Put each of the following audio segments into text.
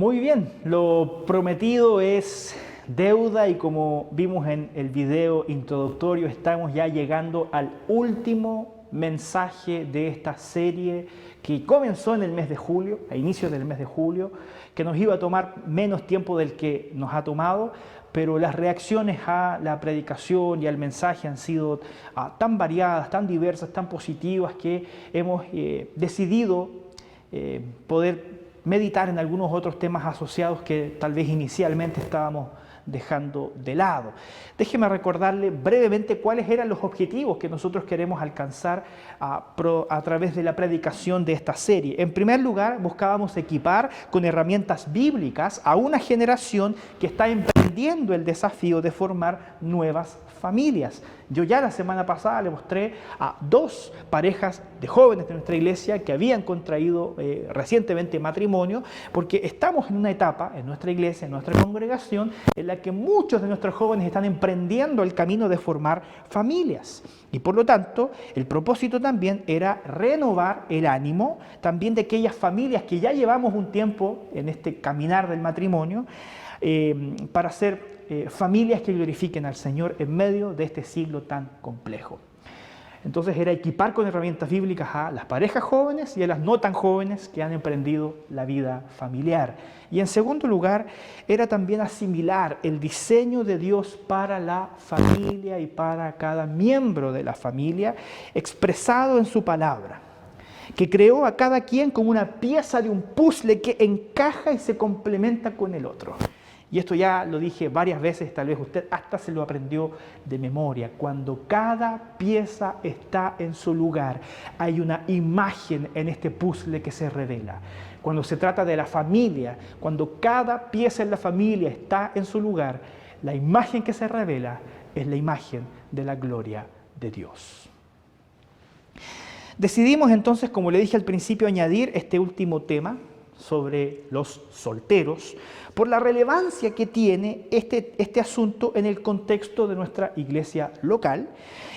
Muy bien, lo prometido es deuda y como vimos en el video introductorio, estamos ya llegando al último mensaje de esta serie que comenzó en el mes de julio, a inicios del mes de julio, que nos iba a tomar menos tiempo del que nos ha tomado, pero las reacciones a la predicación y al mensaje han sido tan variadas, tan diversas, tan positivas, que hemos decidido poder meditar en algunos otros temas asociados que tal vez inicialmente estábamos dejando de lado. Déjeme recordarle brevemente cuáles eran los objetivos que nosotros queremos alcanzar a través de la predicación de esta serie. En primer lugar, buscábamos equipar con herramientas bíblicas a una generación que está emprendiendo el desafío de formar nuevas familias. Yo ya la semana pasada le mostré a dos parejas de jóvenes de nuestra iglesia que habían contraído recientemente matrimonio, porque estamos en una etapa en nuestra iglesia, en nuestra congregación, en la que muchos de nuestros jóvenes están emprendiendo el camino de formar familias. Y por lo tanto, el propósito también era renovar el ánimo también de aquellas familias que ya llevamos un tiempo en este caminar del matrimonio, para ser familias que glorifiquen al Señor en medio de este siglo tan complejo. Entonces era equipar con herramientas bíblicas a las parejas jóvenes y a las no tan jóvenes que han emprendido la vida familiar. Y en segundo lugar, era también asimilar el diseño de Dios para la familia y para cada miembro de la familia, expresado en su palabra, que creó a cada quien como una pieza de un puzzle que encaja y se complementa con el otro. Y esto ya lo dije varias veces, tal vez usted hasta se lo aprendió de memoria. Cuando cada pieza está en su lugar, hay una imagen en este puzzle que se revela. Cuando se trata de la familia, cuando cada pieza en la familia está en su lugar, la imagen que se revela es la imagen de la gloria de Dios. Decidimos entonces, como le dije al principio, añadir este último tema sobre los solteros, por la relevancia que tiene este asunto en el contexto de nuestra iglesia local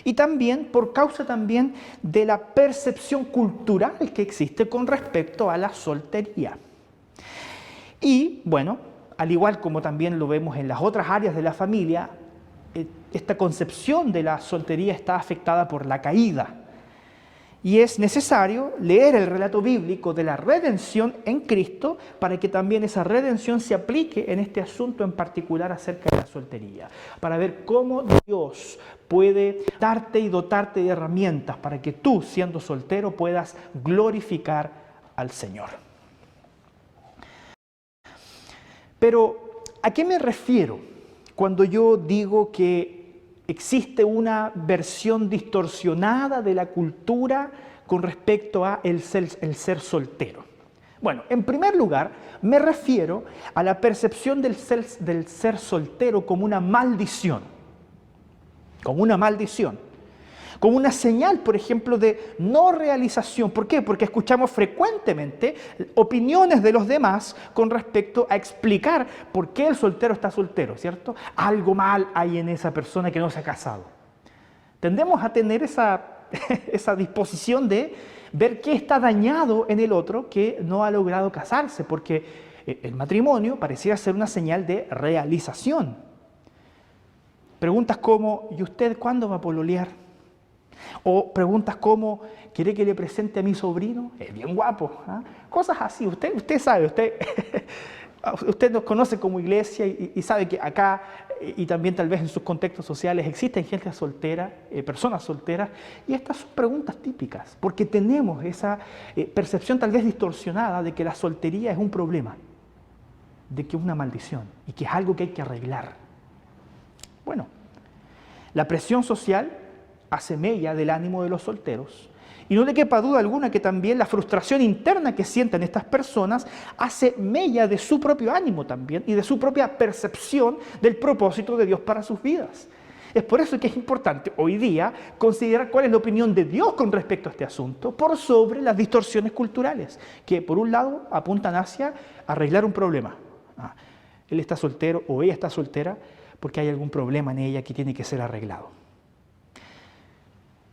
y también por causa también de la percepción cultural que existe con respecto a la soltería. Y bueno, al igual como también lo vemos en las otras áreas de la familia, esta concepción de la soltería está afectada por la caída. Y es necesario leer el relato bíblico de la redención en Cristo para que también esa redención se aplique en este asunto en particular acerca de la soltería. Para ver cómo Dios puede darte y dotarte de herramientas para que tú, siendo soltero, puedas glorificar al Señor. Pero, ¿a qué me refiero cuando yo digo que existe una versión distorsionada de la cultura con respecto a el ser soltero? Bueno, en primer lugar, me refiero a la percepción del ser soltero como una maldición. Como una maldición. Como una señal, por ejemplo, de no realización. ¿Por qué? Porque escuchamos frecuentemente opiniones de los demás con respecto a explicar por qué el soltero está soltero, ¿cierto? Algo mal hay en esa persona que no se ha casado. Tendemos a tener esa disposición de ver qué está dañado en el otro que no ha logrado casarse, porque el matrimonio pareciera ser una señal de realización. Preguntas como, ¿y usted cuándo va a pololear? O preguntas como, ¿quiere que le presente a mi sobrino? Es bien guapo. ¿Eh? Cosas así. Usted sabe, usted nos conoce como iglesia y sabe que acá y también tal vez en sus contextos sociales existen gente soltera, personas solteras, y estas son preguntas típicas, porque tenemos esa percepción tal vez distorsionada de que la soltería es un problema, de que es una maldición y que es algo que hay que arreglar. Bueno, la presión social hace mella del ánimo de los solteros. Y no le quepa duda alguna que también la frustración interna que sienten estas personas hace mella de su propio ánimo también y de su propia percepción del propósito de Dios para sus vidas. Es por eso que es importante hoy día considerar cuál es la opinión de Dios con respecto a este asunto por sobre las distorsiones culturales, que por un lado apuntan hacia arreglar un problema. Él está soltero o ella está soltera porque hay algún problema en ella que tiene que ser arreglado.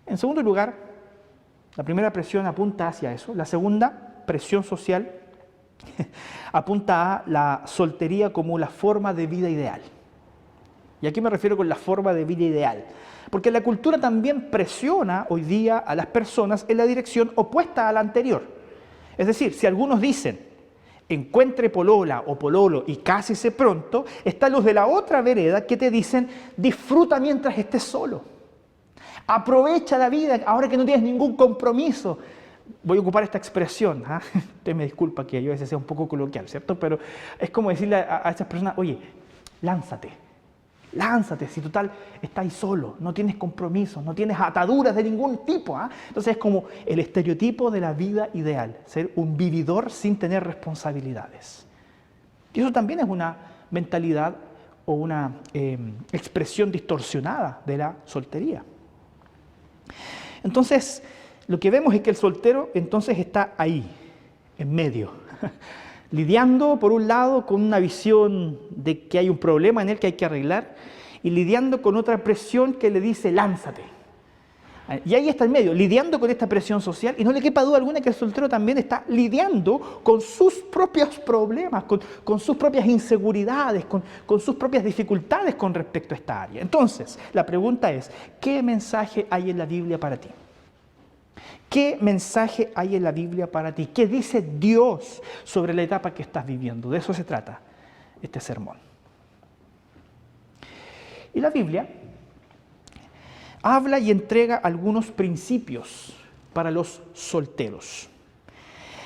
En segundo lugar, la primera presión apunta hacia eso. La segunda presión social apunta a la soltería como la forma de vida ideal. ¿Y a qué me refiero con la forma de vida ideal? Porque la cultura también presiona hoy día a las personas en la dirección opuesta a la anterior. Es decir, si algunos dicen, encuentre polola o pololo y cásese pronto, están los de la otra vereda que te dicen, disfruta mientras estés solo. Aprovecha la vida ahora que no tienes ningún compromiso. Voy a ocupar esta expresión, ¿ah? Usted me disculpa que yo a veces sea un poco coloquial, ¿cierto? Pero es como decirle a esas personas, oye, lánzate, si total estás solo, no tienes compromiso, no tienes ataduras de ningún tipo. ¿Ah? Entonces es como el estereotipo de la vida ideal, ser un vividor sin tener responsabilidades. Y eso también es una mentalidad o una expresión distorsionada de la soltería. Entonces, lo que vemos es que el soltero entonces está ahí, en medio, lidiando por un lado con una visión de que hay un problema en él que hay que arreglar y lidiando con otra presión que le dice lánzate. Y ahí está en medio, lidiando con esta presión social y no le quepa duda alguna que el soltero también está lidiando con sus propios problemas, con sus propias inseguridades, con sus propias dificultades con respecto a esta área. Entonces, la pregunta es, ¿qué mensaje hay en la Biblia para ti? ¿Qué mensaje hay en la Biblia para ti? ¿Qué dice Dios sobre la etapa que estás viviendo? De eso se trata este sermón. Y la Biblia habla y entrega algunos principios para los solteros.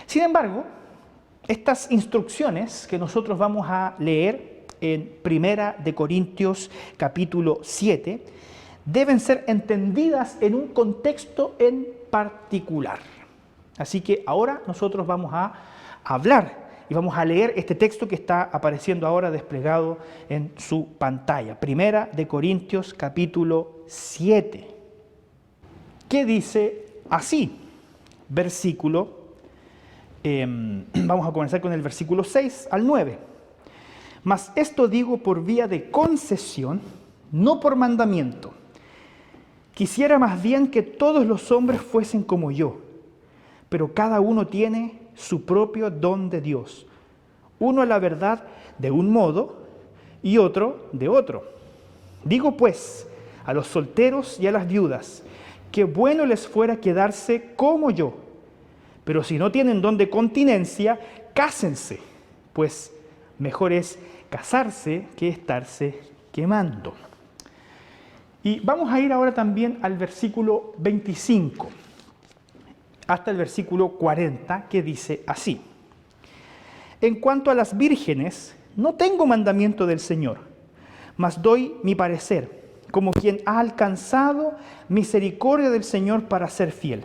Sin embargo, estas instrucciones que nosotros vamos a leer en 1 Corintios capítulo 7 deben ser entendidas en un contexto en particular. Así que ahora nosotros vamos a hablar y vamos a leer este texto que está apareciendo ahora desplegado en su pantalla. 1 Corintios capítulo 7. ¿Qué dice así? Vamos a comenzar con el versículo 6 al 9. Mas esto digo por vía de concesión, no por mandamiento. Quisiera más bien que todos los hombres fuesen como yo, pero cada uno tiene su propio don de Dios. Uno la verdad de un modo y otro de otro. Digo pues a los solteros y a las viudas, que bueno les fuera quedarse como yo, pero si no tienen don de continencia, cásense, pues mejor es casarse que estarse quemando. Y vamos a ir ahora también al versículo 25, hasta el versículo 40, que dice así. En cuanto a las vírgenes, no tengo mandamiento del Señor, mas doy mi parecer, como quien ha alcanzado misericordia del Señor para ser fiel.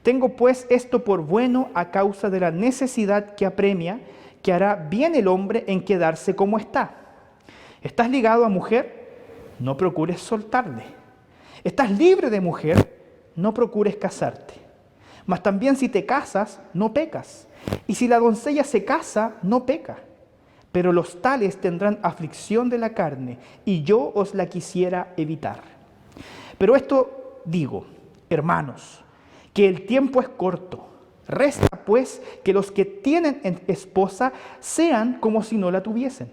Tengo pues esto por bueno a causa de la necesidad que apremia, que hará bien el hombre en quedarse como está. ¿Estás ligado a mujer? No procures soltarle. ¿Estás libre de mujer? No procures casarte. Mas también si te casas, no pecas. Y si la doncella se casa, no peca. Pero los tales tendrán aflicción de la carne, y yo os la quisiera evitar. Pero esto digo, hermanos, que el tiempo es corto. Resta pues que los que tienen esposa sean como si no la tuviesen,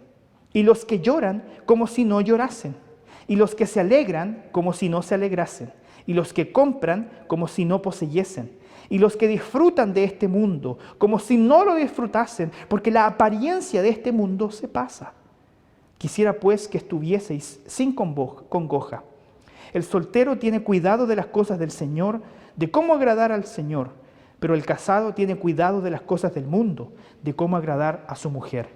y los que lloran como si no llorasen, y los que se alegran como si no se alegrasen, y los que compran como si no poseyesen, y los que disfrutan de este mundo como si no lo disfrutasen, porque la apariencia de este mundo se pasa. Quisiera pues que estuvieseis sin congoja. El soltero tiene cuidado de las cosas del Señor, de cómo agradar al Señor, pero el casado tiene cuidado de las cosas del mundo, de cómo agradar a su mujer.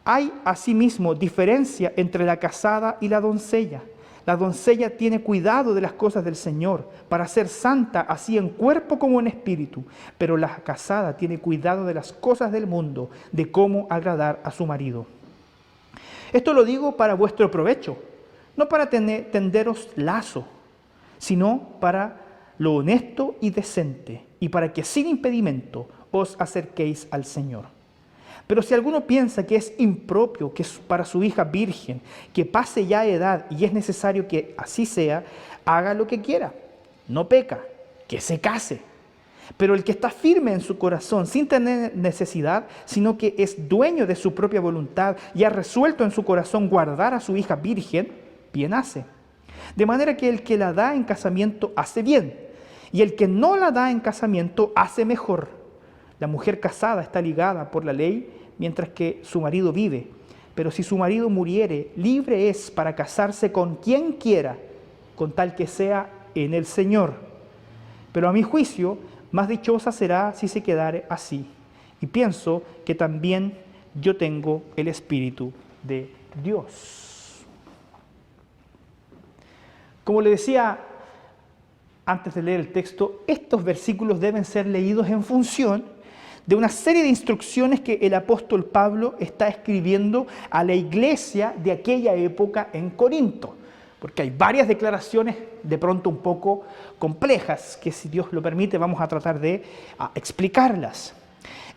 Hay asimismo diferencia entre la casada y la doncella. La doncella tiene cuidado de las cosas del Señor, para ser santa así en cuerpo como en espíritu, pero la casada tiene cuidado de las cosas del mundo, de cómo agradar a su marido. Esto lo digo para vuestro provecho, no para tenderos lazo, sino para lo honesto y decente, y para que sin impedimento os acerquéis al Señor. Pero si alguno piensa que es impropio, que es para su hija virgen, que pase ya edad y es necesario que así sea, haga lo que quiera, no peca, que se case. Pero el que está firme en su corazón, sin tener necesidad, sino que es dueño de su propia voluntad y ha resuelto en su corazón guardar a su hija virgen, bien hace. De manera que el que la da en casamiento hace bien, y el que no la da en casamiento hace mejor. La mujer casada está ligada por la ley, mientras que su marido vive. Pero si su marido muriere, libre es para casarse con quien quiera, con tal que sea en el Señor. Pero a mi juicio, más dichosa será si se quedare así. Y pienso que también yo tengo el Espíritu de Dios. Como le decía antes de leer el texto, estos versículos deben ser leídos en función de una serie de instrucciones que el apóstol Pablo está escribiendo a la iglesia de aquella época en Corinto. Porque hay varias declaraciones de pronto un poco complejas que, si Dios lo permite, vamos a tratar de explicarlas.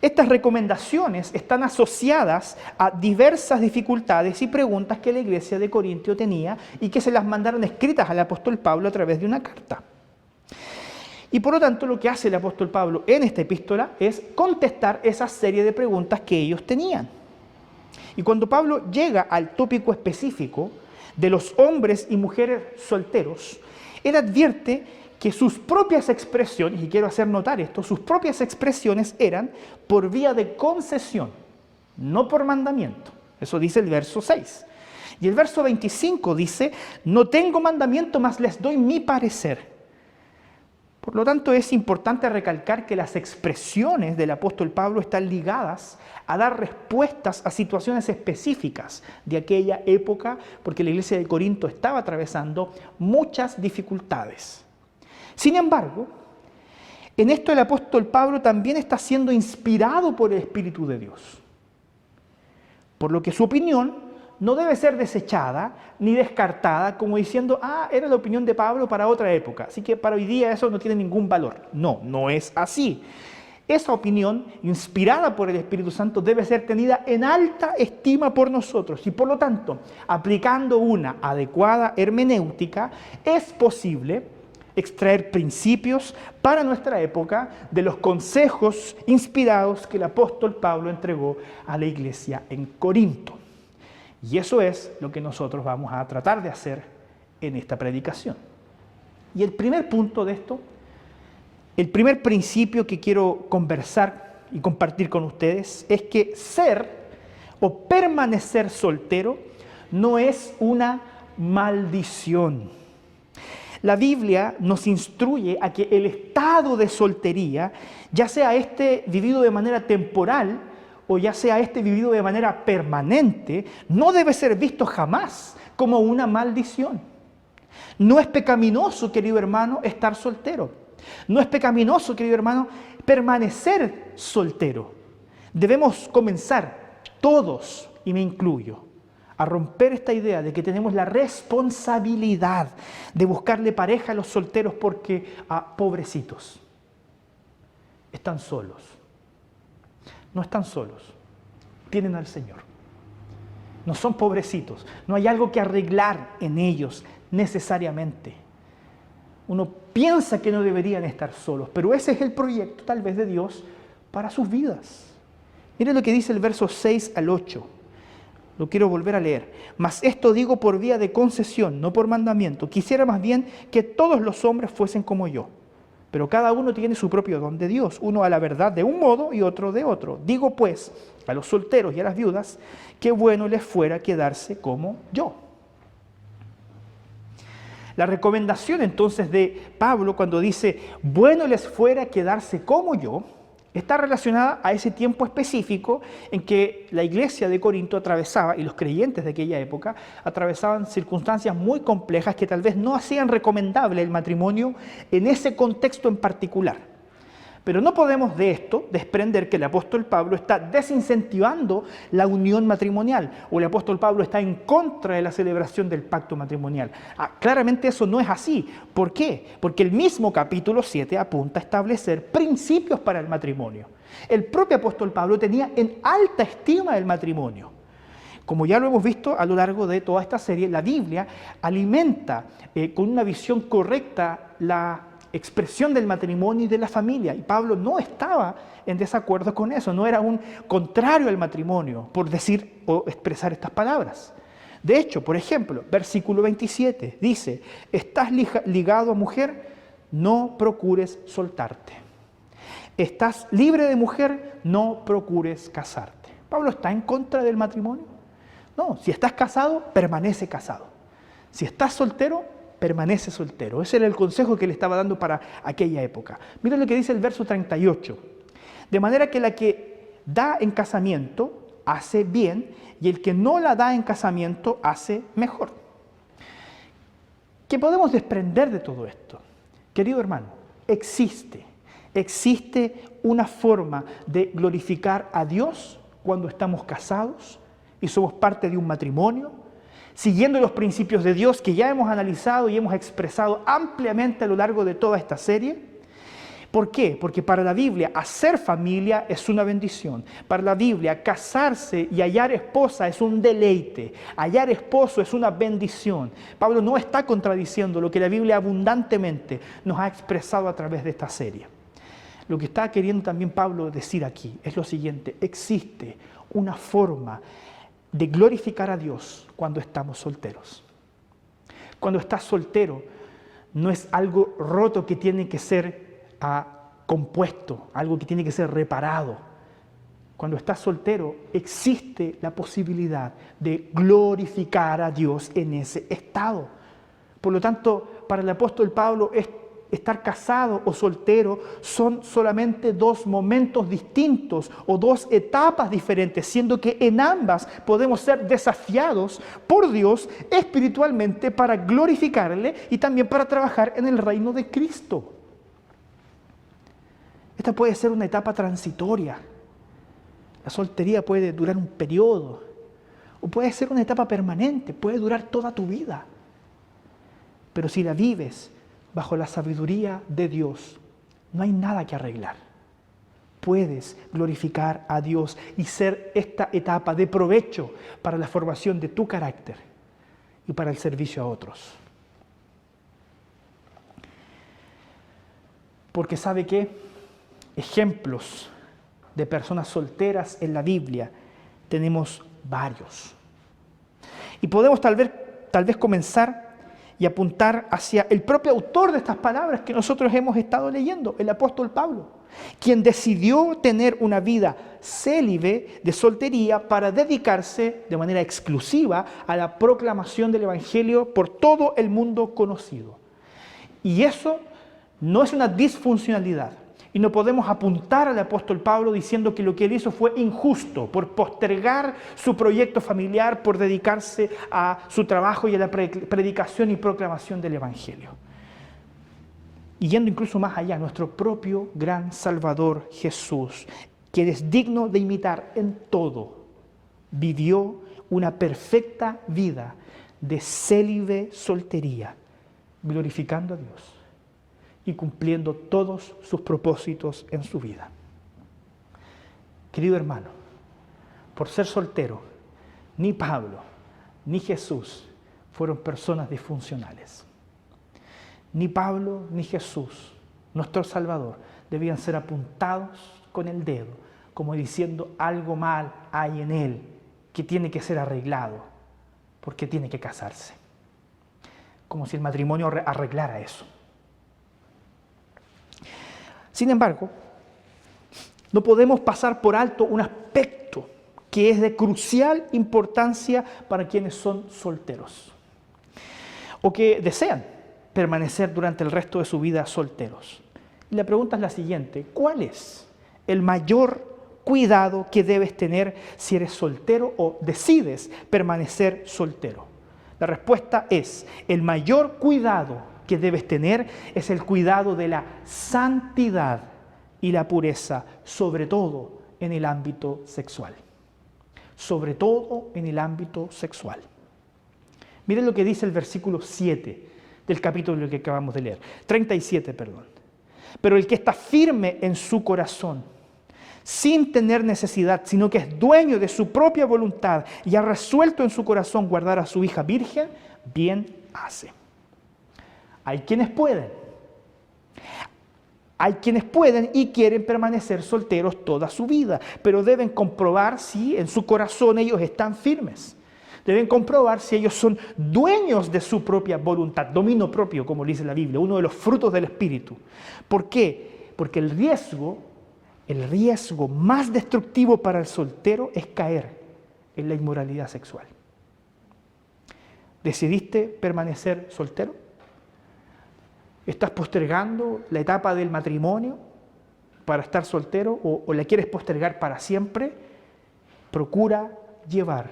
Estas recomendaciones están asociadas a diversas dificultades y preguntas que la iglesia de Corinto tenía y que se las mandaron escritas al apóstol Pablo a través de una carta. Y por lo tanto, lo que hace el apóstol Pablo en esta epístola es contestar esa serie de preguntas que ellos tenían. Y cuando Pablo llega al tópico específico de los hombres y mujeres solteros, él advierte que sus propias expresiones, y quiero hacer notar esto, sus propias expresiones eran por vía de concesión, no por mandamiento. Eso dice el verso 6. Y el verso 25 dice, no tengo mandamiento, mas les doy mi parecer. Por lo tanto, es importante recalcar que las expresiones del apóstol Pablo están ligadas a dar respuestas a situaciones específicas de aquella época, porque la iglesia de Corinto estaba atravesando muchas dificultades. Sin embargo, en esto el apóstol Pablo también está siendo inspirado por el Espíritu de Dios, por lo que su opinión no debe ser desechada ni descartada como diciendo, era la opinión de Pablo para otra época, así que para hoy día eso no tiene ningún valor. No, no es así. Esa opinión, inspirada por el Espíritu Santo, debe ser tenida en alta estima por nosotros y por lo tanto, aplicando una adecuada hermenéutica, es posible extraer principios para nuestra época de los consejos inspirados que el apóstol Pablo entregó a la iglesia en Corinto. Y eso es lo que nosotros vamos a tratar de hacer en esta predicación. Y el primer punto de esto, el primer principio que quiero conversar y compartir con ustedes es que ser o permanecer soltero no es una maldición. La Biblia nos instruye a que el estado de soltería, ya sea este vivido de manera temporal o ya sea este vivido de manera permanente, no debe ser visto jamás como una maldición. No es pecaminoso, querido hermano, estar soltero. No es pecaminoso, querido hermano, permanecer soltero. Debemos comenzar todos, y me incluyo, a romper esta idea de que tenemos la responsabilidad de buscarle pareja a los solteros porque, pobrecitos, están solos. No están solos, tienen al Señor. No son pobrecitos, no hay algo que arreglar en ellos necesariamente. Uno piensa que no deberían estar solos, pero ese es el proyecto tal vez de Dios para sus vidas. Miren lo que dice el verso 6 al 8. Lo quiero volver a leer. Mas esto digo por vía de concesión, no por mandamiento. Quisiera más bien que todos los hombres fuesen como yo. Pero cada uno tiene su propio don de Dios, uno a la verdad de un modo y otro de otro. Digo pues a los solteros y a las viudas, qué bueno les fuera quedarse como yo. La recomendación entonces de Pablo cuando dice, bueno les fuera quedarse como yo, está relacionada a ese tiempo específico en que la iglesia de Corinto atravesaba, y los creyentes de aquella época, atravesaban circunstancias muy complejas que tal vez no hacían recomendable el matrimonio en ese contexto en particular. Pero no podemos de esto desprender que el apóstol Pablo está desincentivando la unión matrimonial, o el apóstol Pablo está en contra de la celebración del pacto matrimonial. Claramente eso no es así. ¿Por qué? Porque el mismo capítulo 7 apunta a establecer principios para el matrimonio. El propio apóstol Pablo tenía en alta estima el matrimonio. Como ya lo hemos visto a lo largo de toda esta serie, la Biblia alimenta con una visión correcta la expresión del matrimonio y de la familia. Y Pablo no estaba en desacuerdo con eso, no era un contrario al matrimonio, por decir o expresar estas palabras. De hecho, por ejemplo, versículo 27 dice, estás ligado a mujer, no procures soltarte. Estás libre de mujer, no procures casarte. ¿Pablo está en contra del matrimonio? No, si estás casado, permanece casado. Si estás soltero, permanece soltero. Ese era el consejo que le estaba dando para aquella época. Mira lo que dice el verso 38. De manera que la que da en casamiento hace bien y el que no la da en casamiento hace mejor. ¿Qué podemos desprender de todo esto? Querido hermano, existe una forma de glorificar a Dios cuando estamos casados y somos parte de un matrimonio, siguiendo los principios de Dios que ya hemos analizado y hemos expresado ampliamente a lo largo de toda esta serie. ¿Por qué? Porque para la Biblia hacer familia es una bendición. Para la Biblia casarse y hallar esposa es un deleite. Hallar esposo es una bendición. Pablo no está contradiciendo lo que la Biblia abundantemente nos ha expresado a través de esta serie. Lo que está queriendo también Pablo decir aquí es lo siguiente: existe una forma de glorificar a Dios cuando estamos solteros. Cuando estás soltero no es algo roto que tiene que ser compuesto, algo que tiene que ser reparado. Cuando estás soltero existe la posibilidad de glorificar a Dios en ese estado. Por lo tanto, para el apóstol Pablo, estar casado o soltero son solamente dos momentos distintos o dos etapas diferentes, siendo que en ambas podemos ser desafiados por Dios espiritualmente para glorificarle y también para trabajar en el reino de Cristo. Esta puede ser una etapa transitoria. La soltería puede durar un periodo, o puede ser una etapa permanente, puede durar toda tu vida. Pero si la vives bajo la sabiduría de Dios, no hay nada que arreglar. Puedes glorificar a Dios y ser esta etapa de provecho para la formación de tu carácter y para el servicio a otros. Porque ¿sabe qué? Ejemplos de personas solteras en la Biblia tenemos varios. Y podemos tal vez comenzar y apuntar hacia el propio autor de estas palabras que nosotros hemos estado leyendo, el apóstol Pablo, quien decidió tener una vida célibe de soltería para dedicarse de manera exclusiva a la proclamación del Evangelio por todo el mundo conocido. Y eso no es una disfuncionalidad. Y no podemos apuntar al apóstol Pablo diciendo que lo que él hizo fue injusto por postergar su proyecto familiar, por dedicarse a su trabajo y a la predicación y proclamación del Evangelio. Y yendo incluso más allá, nuestro propio gran Salvador Jesús, que es digno de imitar en todo, vivió una perfecta vida de célibe soltería, glorificando a Dios y cumpliendo todos sus propósitos en su vida. Querido hermano, por ser soltero, ni Pablo ni Jesús fueron personas disfuncionales. Ni Pablo ni Jesús, nuestro Salvador, debían ser apuntados con el dedo, como diciendo algo mal hay en él que tiene que ser arreglado, porque tiene que casarse. Como si el matrimonio arreglara eso. Sin embargo, no podemos pasar por alto un aspecto que es de crucial importancia para quienes son solteros o que desean permanecer durante el resto de su vida solteros. Y la pregunta es la siguiente: ¿cuál es el mayor cuidado que debes tener si eres soltero o decides permanecer soltero? La respuesta es: el mayor cuidado que debes tener es el cuidado de la santidad y la pureza, sobre todo en el ámbito sexual. Sobre todo en el ámbito sexual. Miren lo que dice el versículo 7 del capítulo que acabamos de leer. 37, perdón. Pero el que está firme en su corazón, sin tener necesidad, sino que es dueño de su propia voluntad y ha resuelto en su corazón guardar a su hija virgen, bien hace. Hay quienes pueden, Hay quienes pueden y quieren permanecer solteros toda su vida, pero deben comprobar si en su corazón ellos están firmes. Deben comprobar si ellos son dueños de su propia voluntad, dominio propio, como dice la Biblia, uno de los frutos del Espíritu. ¿Por qué? Porque el riesgo más destructivo para el soltero es caer en la inmoralidad sexual. ¿Decidiste permanecer soltero? ¿Estás postergando la etapa del matrimonio para estar soltero o la quieres postergar para siempre? Procura llevar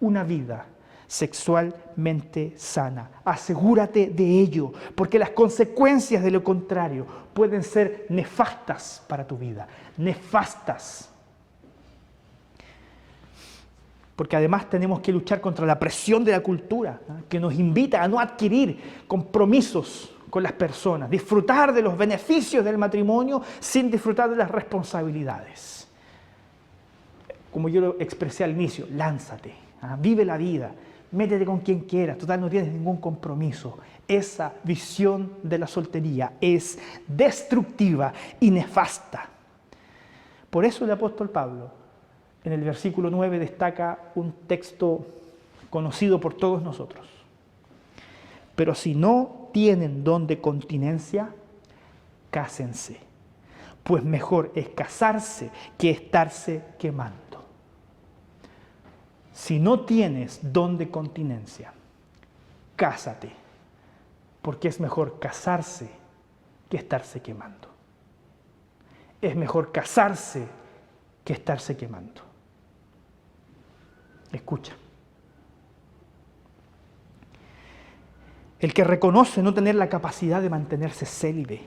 una vida sexualmente sana. Asegúrate de ello, porque las consecuencias de lo contrario pueden ser nefastas para tu vida. Nefastas. Porque además tenemos que luchar contra la presión de la cultura, ¿no?, que nos invita a no adquirir compromisos con las personas, disfrutar de los beneficios del matrimonio sin disfrutar de las responsabilidades. Como yo lo expresé al inicio, lánzate, vive la vida, métete con quien quieras, total no tienes ningún compromiso. Esa visión de la soltería es destructiva y nefasta. Por eso el apóstol Pablo en el versículo 9 destaca un texto conocido por todos nosotros. Pero si no tienen don de continencia, cásense, pues mejor es casarse que estarse quemando. Si no tienes don de continencia, cásate, porque es mejor casarse que estarse quemando. Es mejor casarse que estarse quemando. Escucha. El que reconoce no tener la capacidad de mantenerse célibe,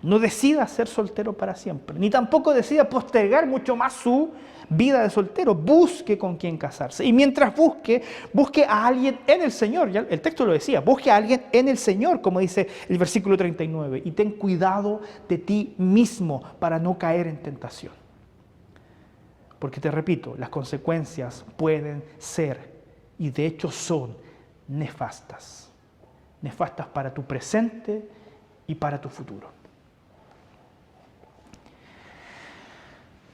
no decida ser soltero para siempre, ni tampoco decida postergar mucho más su vida de soltero. Busque con quién casarse. Y mientras busque a alguien en el Señor. Ya el texto lo decía, busque a alguien en el Señor, como dice el versículo 39. Y ten cuidado de ti mismo para no caer en tentación. Porque te repito, las consecuencias pueden ser, y de hecho son, nefastas. Nefastas para tu presente y para tu futuro.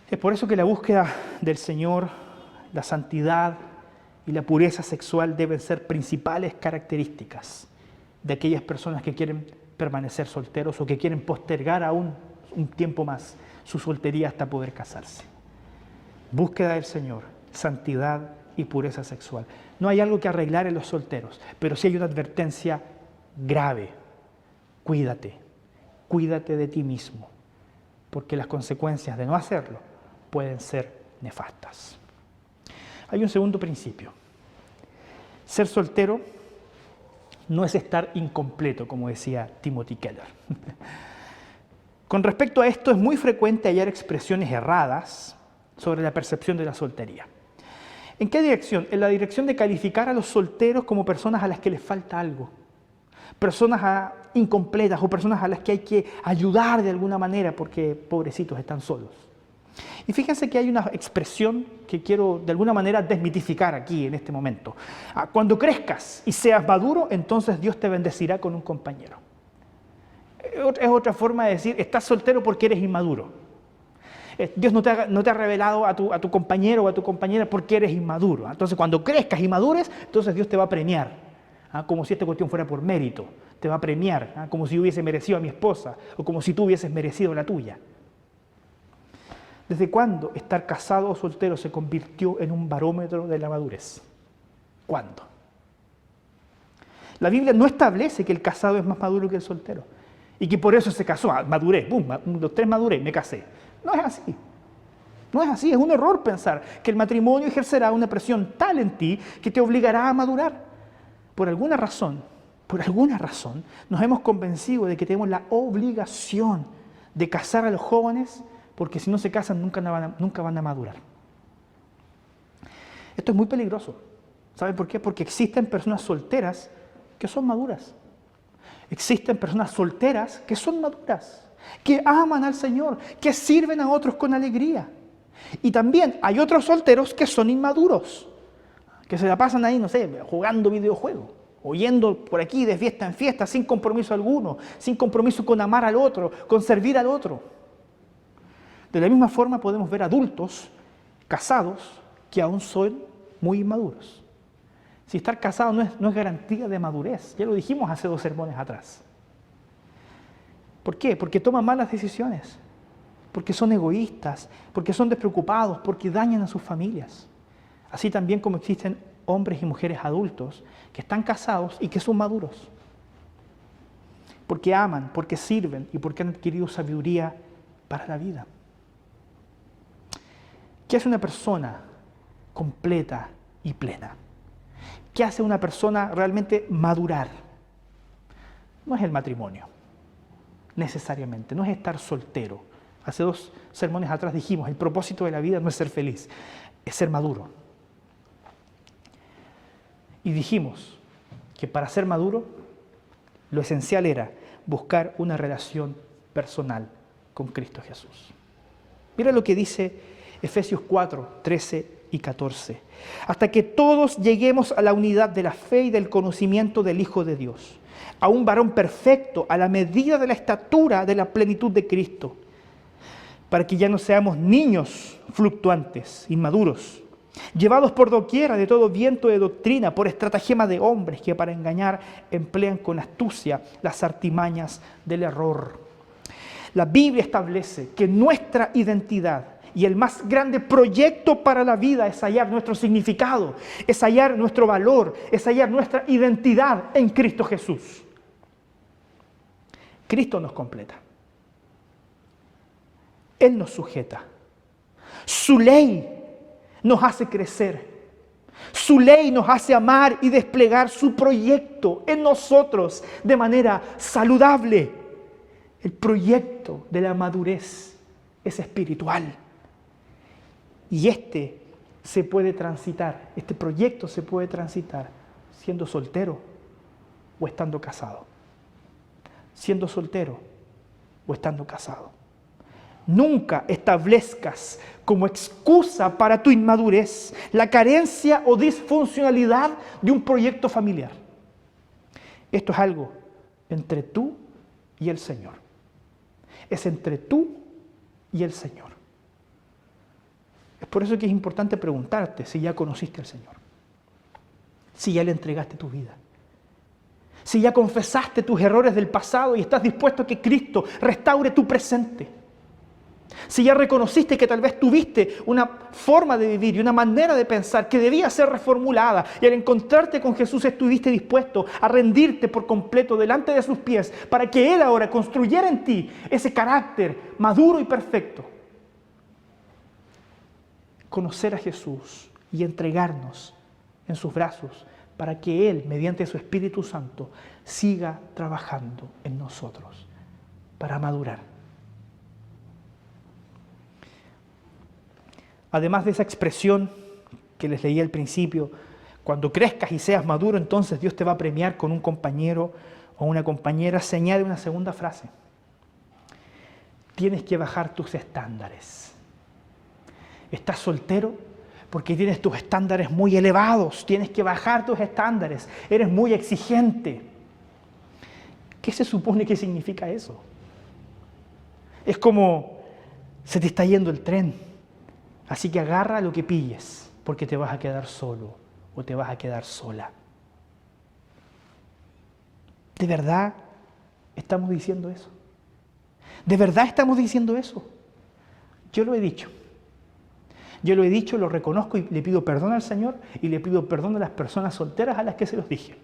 Es por eso que la búsqueda del Señor, la santidad y la pureza sexual deben ser principales características de aquellas personas que quieren permanecer solteros o que quieren postergar aún un tiempo más su soltería hasta poder casarse. Búsqueda del Señor, santidad y pureza sexual. No hay algo que arreglar en los solteros, pero sí hay una advertencia grave. Cuídate de ti mismo, porque las consecuencias de no hacerlo pueden ser nefastas. Hay un segundo principio. Ser soltero no es estar incompleto, como decía Timothy Keller. Con respecto a esto, es muy frecuente hallar expresiones erradas sobre la percepción de la soltería. ¿En qué dirección? En la dirección de calificar a los solteros como personas a las que les falta algo, personas incompletas o personas a las que hay que ayudar de alguna manera porque pobrecitos están solos. Y fíjense que hay una expresión que quiero de alguna manera desmitificar aquí en este momento. Cuando crezcas y seas maduro, entonces Dios te bendecirá con un compañero. Es otra forma de decir, estás soltero porque eres inmaduro. Dios no te ha revelado a tu compañero o a tu compañera porque eres inmaduro. Entonces, cuando crezcas y madures, entonces Dios te va a premiar. Como si esta cuestión fuera por mérito. Te va a premiar, como si yo hubiese merecido a mi esposa o como si tú hubieses merecido la tuya. ¿Desde cuándo estar casado o soltero se convirtió en un barómetro de la madurez? ¿Cuándo? La Biblia no establece que el casado es más maduro que el soltero y que por eso se casó. Maduré, los tres maduré, me casé. No es así. No es así, es un error pensar que el matrimonio ejercerá una presión tal en ti que te obligará a madurar. Por alguna razón, nos hemos convencido de que tenemos la obligación de casar a los jóvenes porque si no se casan nunca van a madurar. Esto es muy peligroso. ¿Saben por qué? Porque existen personas solteras que son maduras. Existen personas solteras que son maduras, que aman al Señor, que sirven a otros con alegría. Y también hay otros solteros que son inmaduros, que se la pasan ahí, no sé, jugando videojuegos. o yendo por aquí de fiesta en fiesta sin compromiso alguno, sin compromiso con amar al otro, con servir al otro. De la misma forma podemos ver adultos casados que aún son muy inmaduros. Si estar casado no es garantía de madurez, ya lo dijimos hace 2 sermones atrás. ¿Por qué? Porque toman malas decisiones, porque son egoístas, porque son despreocupados, porque dañan a sus familias. Así también como existen hombres y mujeres adultos que están casados y que son maduros, porque aman, porque sirven y porque han adquirido sabiduría para la vida. ¿Qué hace una persona completa y plena? ¿Qué hace una persona realmente madurar? No es el matrimonio, necesariamente, no es estar soltero. Hace 2 sermones atrás dijimos, el propósito de la vida no es ser feliz, es ser maduro. Y dijimos que para ser maduro, lo esencial era buscar una relación personal con Cristo Jesús. Mira lo que dice Efesios 4, 13 y 14. Hasta que todos lleguemos a la unidad de la fe y del conocimiento del Hijo de Dios, a un varón perfecto, a la medida de la estatura de la plenitud de Cristo, para que ya no seamos niños fluctuantes, inmaduros, llevados por doquiera de todo viento de doctrina, por estratagema de hombres que para engañar emplean con astucia las artimañas del error. La Biblia establece que nuestra identidad y el más grande proyecto para la vida es hallar nuestro significado, es hallar nuestro valor, es hallar nuestra identidad en Cristo Jesús. Cristo nos completa. Él nos sujeta. Su ley nos hace crecer. Su ley nos hace amar y desplegar su proyecto en nosotros de manera saludable. El proyecto de la madurez es espiritual. Y este proyecto se puede transitar siendo soltero o estando casado. Siendo soltero o estando casado. Nunca establezcas como excusa para tu inmadurez la carencia o disfuncionalidad de un proyecto familiar. Esto es algo entre tú y el Señor. Es entre tú y el Señor. Es por eso que es importante preguntarte si ya conociste al Señor, si ya le entregaste tu vida, si ya confesaste tus errores del pasado y estás dispuesto a que Cristo restaure tu presente, si ya reconociste que tal vez tuviste una forma de vivir y una manera de pensar que debía ser reformulada y al encontrarte con Jesús estuviste dispuesto a rendirte por completo delante de sus pies para que Él ahora construyera en ti ese carácter maduro y perfecto. Conocer a Jesús y entregarnos en sus brazos para que Él, mediante su Espíritu Santo, siga trabajando en nosotros para madurar. Además de esa expresión que les leí al principio, cuando crezcas y seas maduro, entonces Dios te va a premiar con un compañero o una compañera, se añade una segunda frase. Tienes que bajar tus estándares. Estás soltero porque tienes tus estándares muy elevados, tienes que bajar tus estándares, eres muy exigente. ¿Qué se supone que significa eso? Es como se te está yendo el tren, así que agarra lo que pilles porque te vas a quedar solo o te vas a quedar sola. ¿De verdad estamos diciendo eso? ¿De verdad estamos diciendo eso? Yo lo he dicho. Yo lo he dicho, lo reconozco y le pido perdón al Señor y le pido perdón a las personas solteras a las que se los dije.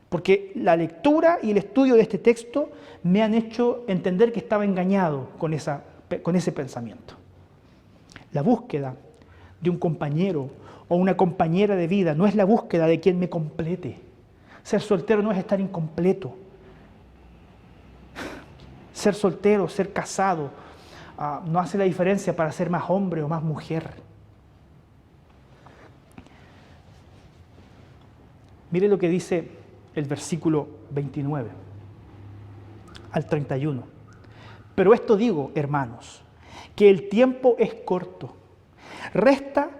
Porque la lectura y el estudio de este texto me han hecho entender que estaba engañado con ese pensamiento. La búsqueda de un compañero o una compañera de vida no es la búsqueda de quien me complete. Ser soltero no es estar incompleto. Ser soltero, ser casado, no hace la diferencia para ser más hombre o más mujer. Mire lo que dice el versículo 29 al 31. Pero esto digo, hermanos, que el tiempo es corto. Resta,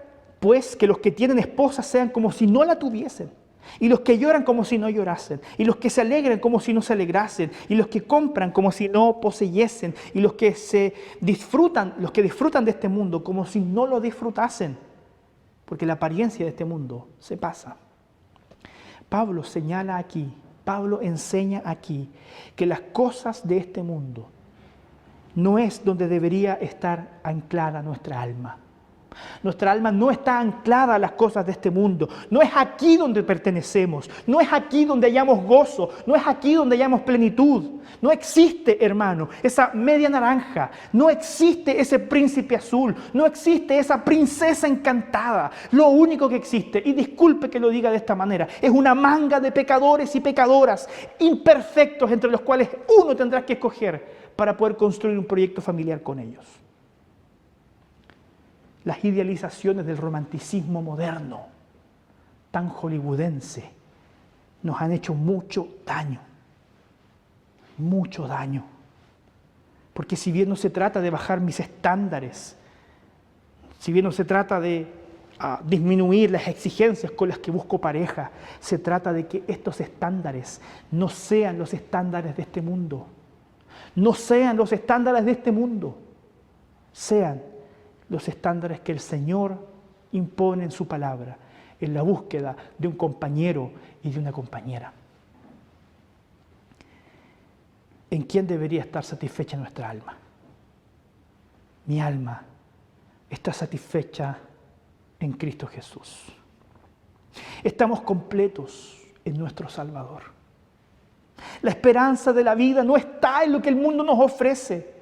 pues, que los que tienen esposa sean como si no la tuviesen, Y los que lloran como si no llorasen, y los que se alegran como si no se alegrasen, y los que compran como si no poseyesen, y los que disfrutan de este mundo como si no lo disfrutasen, porque la apariencia de este mundo se pasa. Pablo señala aquí, Pablo enseña aquí que las cosas de este mundo no es donde debería estar anclada nuestra alma. Nuestra alma no está anclada a las cosas de este mundo. No es aquí donde pertenecemos. No es aquí donde hallamos gozo. No es aquí donde hallamos plenitud. No existe, hermano, esa media naranja. No existe ese príncipe azul. No existe esa princesa encantada. Lo único que existe, y disculpe que lo diga de esta manera, es una manga de pecadores y pecadoras imperfectos entre los cuales uno tendrá que escoger para poder construir un proyecto familiar con ellos. Las idealizaciones del romanticismo moderno, tan hollywoodense, nos han hecho mucho daño. Mucho daño. Porque si bien no se trata de bajar mis estándares, si bien no se trata de disminuir las exigencias con las que busco pareja, se trata de que estos estándares no sean los estándares de este mundo. No sean los estándares de este mundo. Sean los estándares que el Señor impone en su palabra, en la búsqueda de un compañero y de una compañera. ¿En quién debería estar satisfecha nuestra alma? Mi alma está satisfecha en Cristo Jesús. Estamos completos en nuestro Salvador. La esperanza de la vida no está en lo que el mundo nos ofrece.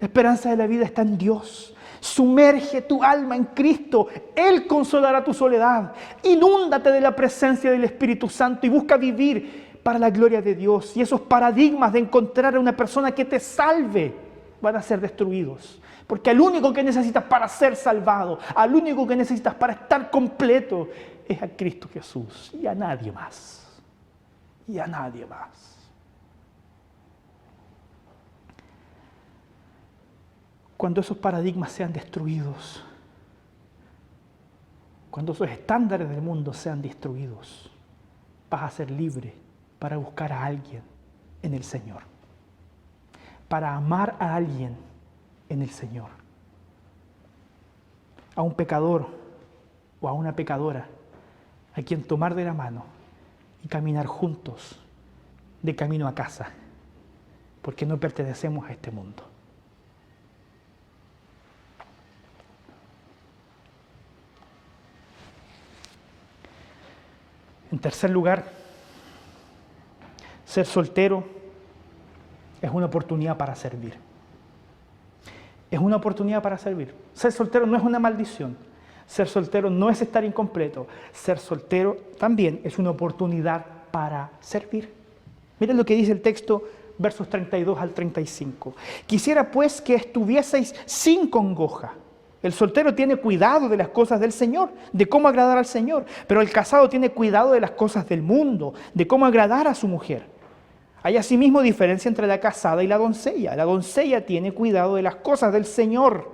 La esperanza de la vida está en Dios. Sumerge tu alma en Cristo. Él consolará tu soledad. Inúndate de la presencia del Espíritu Santo y busca vivir para la gloria de Dios. Y esos paradigmas de encontrar a una persona que te salve van a ser destruidos. Porque al único que necesitas para ser salvado, al único que necesitas para estar completo, es a Cristo Jesús y a nadie más. Y a nadie más. Cuando esos paradigmas sean destruidos, cuando esos estándares del mundo sean destruidos, vas a ser libre para buscar a alguien en el Señor, para amar a alguien en el Señor, a un pecador o a una pecadora, a quien tomar de la mano y caminar juntos de camino a casa, porque no pertenecemos a este mundo. En tercer lugar, ser soltero es una oportunidad para servir. Es una oportunidad para servir. Ser soltero no es una maldición. Ser soltero no es estar incompleto. Ser soltero también es una oportunidad para servir. Miren lo que dice el texto, versos 32 al 35. Quisiera pues que estuvieseis sin congoja. El soltero tiene cuidado de las cosas del Señor, de cómo agradar al Señor, pero el casado tiene cuidado de las cosas del mundo, de cómo agradar a su mujer. Hay asimismo diferencia entre la casada y la doncella. La doncella tiene cuidado de las cosas del Señor,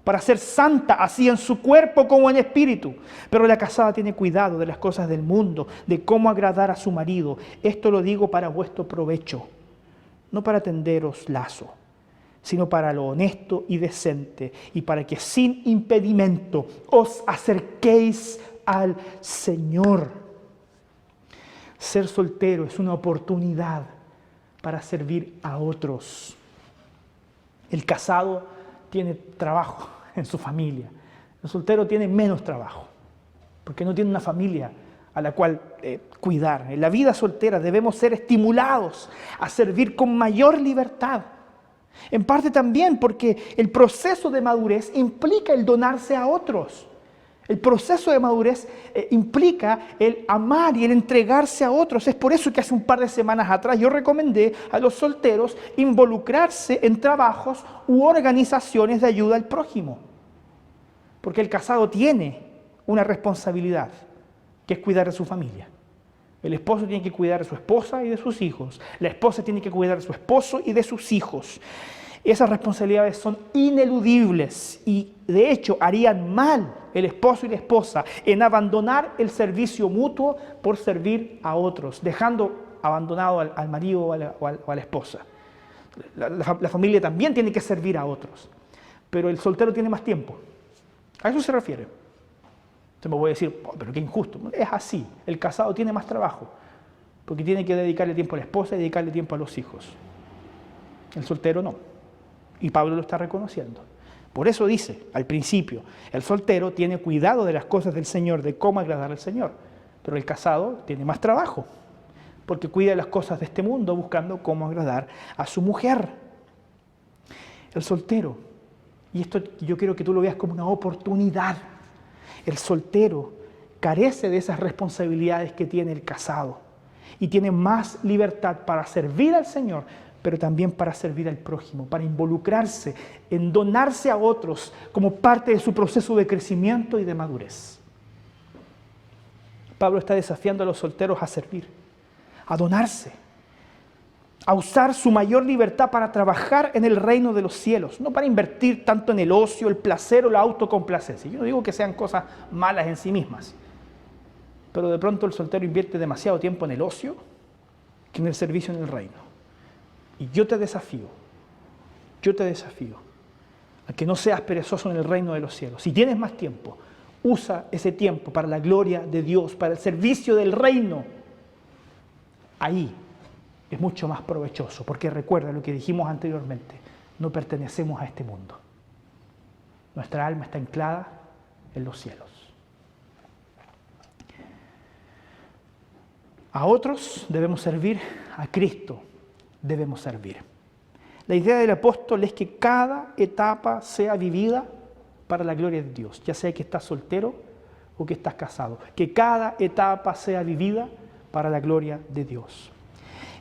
para ser santa así en su cuerpo como en espíritu. Pero la casada tiene cuidado de las cosas del mundo, de cómo agradar a su marido. Esto lo digo para vuestro provecho, no para tenderos lazo, sino para lo honesto y decente, y para que sin impedimento os acerquéis al Señor. Ser soltero es una oportunidad para servir a otros. El casado tiene trabajo en su familia. El soltero tiene menos trabajo, porque no tiene una familia a la cual cuidar. En la vida soltera debemos ser estimulados a servir con mayor libertad. En parte también porque el proceso de madurez implica el donarse a otros. El proceso de madurez implica el amar y el entregarse a otros. Es por eso que hace un par de semanas atrás yo recomendé a los solteros involucrarse en trabajos u organizaciones de ayuda al prójimo. Porque el casado tiene una responsabilidad, que es cuidar de su familia. El esposo tiene que cuidar de su esposa y de sus hijos. La esposa tiene que cuidar de su esposo y de sus hijos. Esas responsabilidades son ineludibles y de hecho harían mal el esposo y la esposa en abandonar el servicio mutuo por servir a otros, dejando abandonado al marido o a la esposa. La familia también tiene que servir a otros, pero el soltero tiene más tiempo. A eso se refiere. Usted me puede decir, oh, pero qué injusto. Es así, el casado tiene más trabajo, porque tiene que dedicarle tiempo a la esposa y dedicarle tiempo a los hijos. El soltero no. Y Pablo lo está reconociendo. Por eso dice, al principio, el soltero tiene cuidado de las cosas del Señor, de cómo agradar al Señor. Pero el casado tiene más trabajo, porque cuida de las cosas de este mundo, buscando cómo agradar a su mujer. El soltero, y esto yo quiero que tú lo veas como una oportunidad, el soltero carece de esas responsabilidades que tiene el casado y tiene más libertad para servir al Señor, pero también para servir al prójimo, para involucrarse en donarse a otros como parte de su proceso de crecimiento y de madurez. Pablo está desafiando a los solteros a servir, a donarse, a usar su mayor libertad para trabajar en el reino de los cielos, no para invertir tanto en el ocio, el placer o la autocomplacencia. Yo no digo que sean cosas malas en sí mismas, pero de pronto el soltero invierte demasiado tiempo en el ocio que en el servicio en el reino. Y yo te desafío a que no seas perezoso en el reino de los cielos. Si tienes más tiempo, usa ese tiempo para la gloria de Dios, para el servicio del reino. Ahí es mucho más provechoso, porque recuerda lo que dijimos anteriormente, no pertenecemos a este mundo. Nuestra alma está anclada en los cielos. A otros debemos servir, a Cristo debemos servir. La idea del apóstol es que cada etapa sea vivida para la gloria de Dios, ya sea que estás soltero o que estás casado. Que cada etapa sea vivida para la gloria de Dios.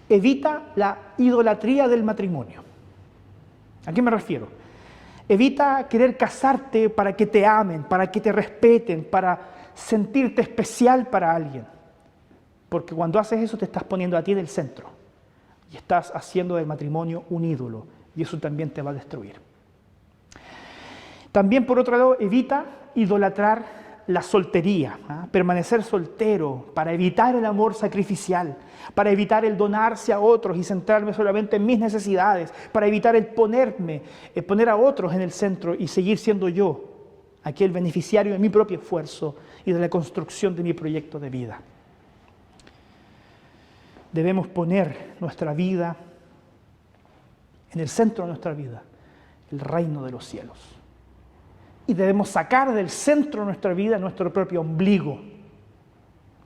Evita la idolatría del matrimonio. ¿A qué me refiero? Evita querer casarte para que te amen, para que te respeten, para sentirte especial para alguien. Porque cuando haces eso te estás poniendo a ti en el centro y estás haciendo del matrimonio un ídolo y eso también te va a destruir. También, por otro lado, evita idolatrar la soltería, permanecer soltero para evitar el amor sacrificial, para evitar el donarse a otros y centrarme solamente en mis necesidades, para evitar el poner a otros en el centro y seguir siendo yo aquel beneficiario de mi propio esfuerzo y de la construcción de mi proyecto de vida. Debemos poner nuestra vida en el centro de nuestra vida, el reino de los cielos. Y debemos sacar del centro de nuestra vida nuestro propio ombligo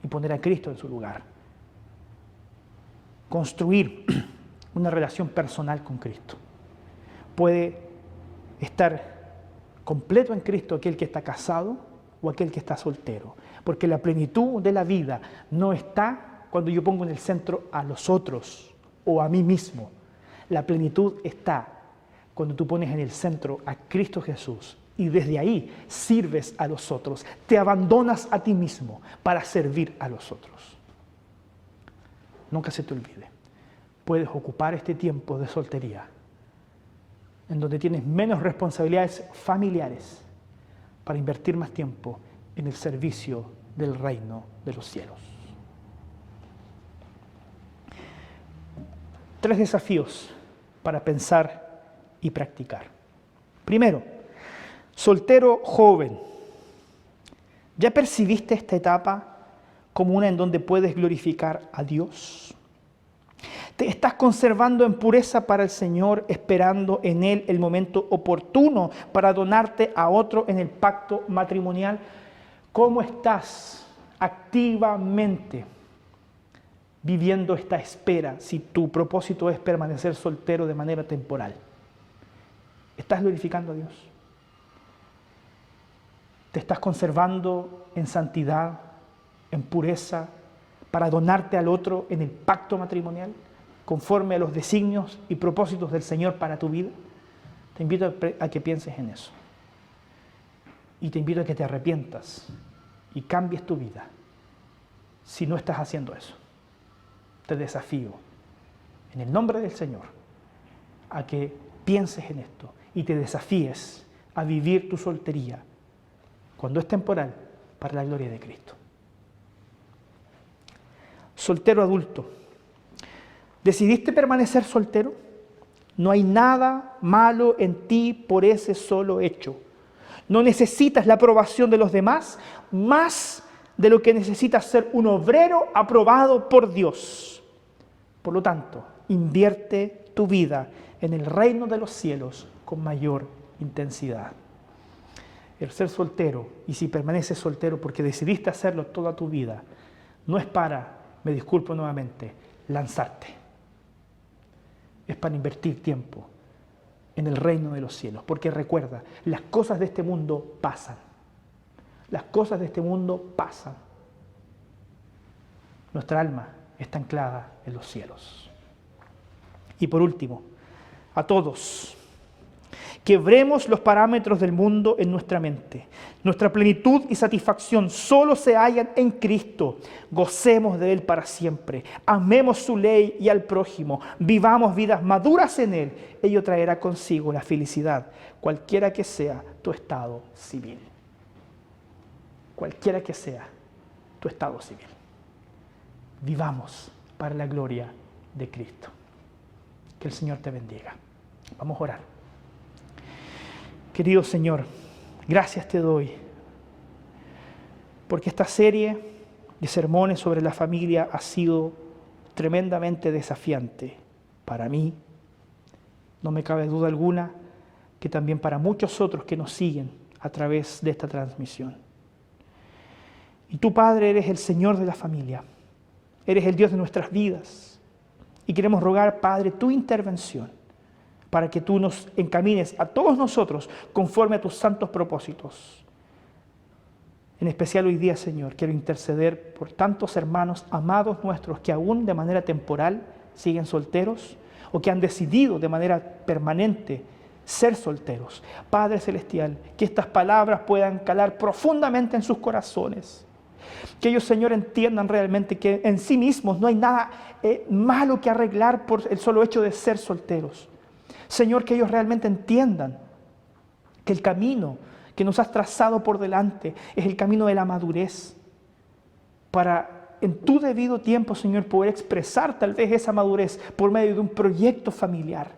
y poner a Cristo en su lugar. Construir una relación personal con Cristo. Puede estar completo en Cristo aquel que está casado o aquel que está soltero, porque la plenitud de la vida no está cuando yo pongo en el centro a los otros o a mí mismo. La plenitud está cuando tú pones en el centro a Cristo Jesús y desde ahí sirves a los otros, te abandonas a ti mismo para servir a los otros. Nunca se te olvide, puedes ocupar este tiempo de soltería en donde tienes menos responsabilidades familiares para invertir más tiempo en el servicio del reino de los cielos. 3 desafíos para pensar y practicar. Primero, soltero joven, ¿ya percibiste esta etapa como una en donde puedes glorificar a Dios? ¿Te estás conservando en pureza para el Señor, esperando en Él el momento oportuno para donarte a otro en el pacto matrimonial? ¿Cómo estás activamente viviendo esta espera si tu propósito es permanecer soltero de manera temporal? ¿Estás glorificando a Dios? ¿Te estás conservando en santidad, en pureza, para donarte al otro en el pacto matrimonial, conforme a los designios y propósitos del Señor para tu vida? Te invito a que pienses en eso. Y te invito a que te arrepientas y cambies tu vida si no estás haciendo eso. Te desafío, en el nombre del Señor, a que pienses en esto y te desafíes a vivir tu soltería, cuando es temporal, para la gloria de Cristo. Soltero adulto, ¿decidiste permanecer soltero? No hay nada malo en ti por ese solo hecho. No necesitas la aprobación de los demás más de lo que necesitas ser un obrero aprobado por Dios. Por lo tanto, invierte tu vida en el reino de los cielos con mayor intensidad. El ser soltero, y si permaneces soltero porque decidiste hacerlo toda tu vida, no es para, me disculpo nuevamente, lanzarte. Es para invertir tiempo en el reino de los cielos. Porque recuerda, las cosas de este mundo pasan. Las cosas de este mundo pasan. Nuestra alma está anclada en los cielos. Y por último, a todos, quebremos los parámetros del mundo en nuestra mente. Nuestra plenitud y satisfacción solo se hallan en Cristo. Gocemos de Él para siempre. Amemos su ley y al prójimo. Vivamos vidas maduras en Él. Ello traerá consigo la felicidad, cualquiera que sea tu estado civil. Cualquiera que sea tu estado civil. Vivamos para la gloria de Cristo. Que el Señor te bendiga. Vamos a orar. Querido Señor, gracias te doy porque esta serie de sermones sobre la familia ha sido tremendamente desafiante para mí. No me cabe duda alguna que también para muchos otros que nos siguen a través de esta transmisión. Y tú, Padre, eres el Señor de la familia, eres el Dios de nuestras vidas y queremos rogar, Padre, tu intervención para que tú nos encamines a todos nosotros conforme a tus santos propósitos. En especial hoy día, Señor, quiero interceder por tantos hermanos amados nuestros que aún de manera temporal siguen solteros o que han decidido de manera permanente ser solteros. Padre Celestial, que estas palabras puedan calar profundamente en sus corazones. Que ellos, Señor, entiendan realmente que en sí mismos no hay nada malo que arreglar por el solo hecho de ser solteros. Señor, que ellos realmente entiendan que el camino que nos has trazado por delante es el camino de la madurez, para en tu debido tiempo, Señor, poder expresar tal vez esa madurez por medio de un proyecto familiar,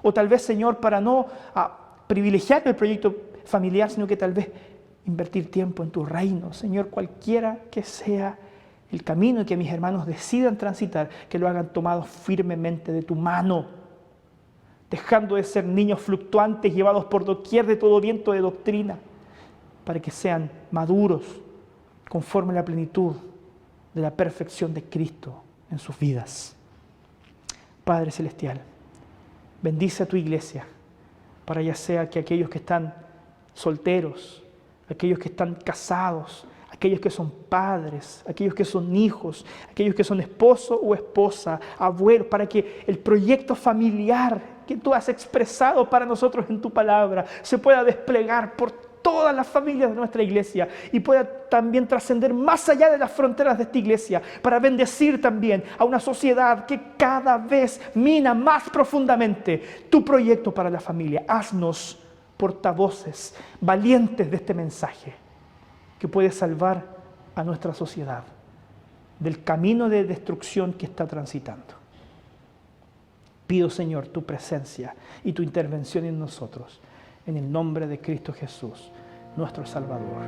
o tal vez, Señor, para no privilegiar el proyecto familiar, sino que tal vez invertir tiempo en tu reino, Señor, cualquiera que sea el camino que mis hermanos decidan transitar, que lo hagan tomado firmemente de tu mano, dejando de ser niños fluctuantes llevados por doquier de todo viento de doctrina, para que sean maduros conforme a la plenitud de la perfección de Cristo en sus vidas. Padre Celestial, bendice a tu iglesia, para ya sea que aquellos que están solteros, aquellos que están casados, aquellos que son padres, aquellos que son hijos, aquellos que son esposo o esposa, abuelos, para que el proyecto familiar que tú has expresado para nosotros en tu palabra se pueda desplegar por todas las familias de nuestra iglesia y pueda también trascender más allá de las fronteras de esta iglesia para bendecir también a una sociedad que cada vez mina más profundamente tu proyecto para la familia. Haznos portavoces valientes de este mensaje que puede salvar a nuestra sociedad del camino de destrucción que está transitando. Pido, Señor, tu presencia y tu intervención en nosotros, en el nombre de Cristo Jesús, nuestro Salvador.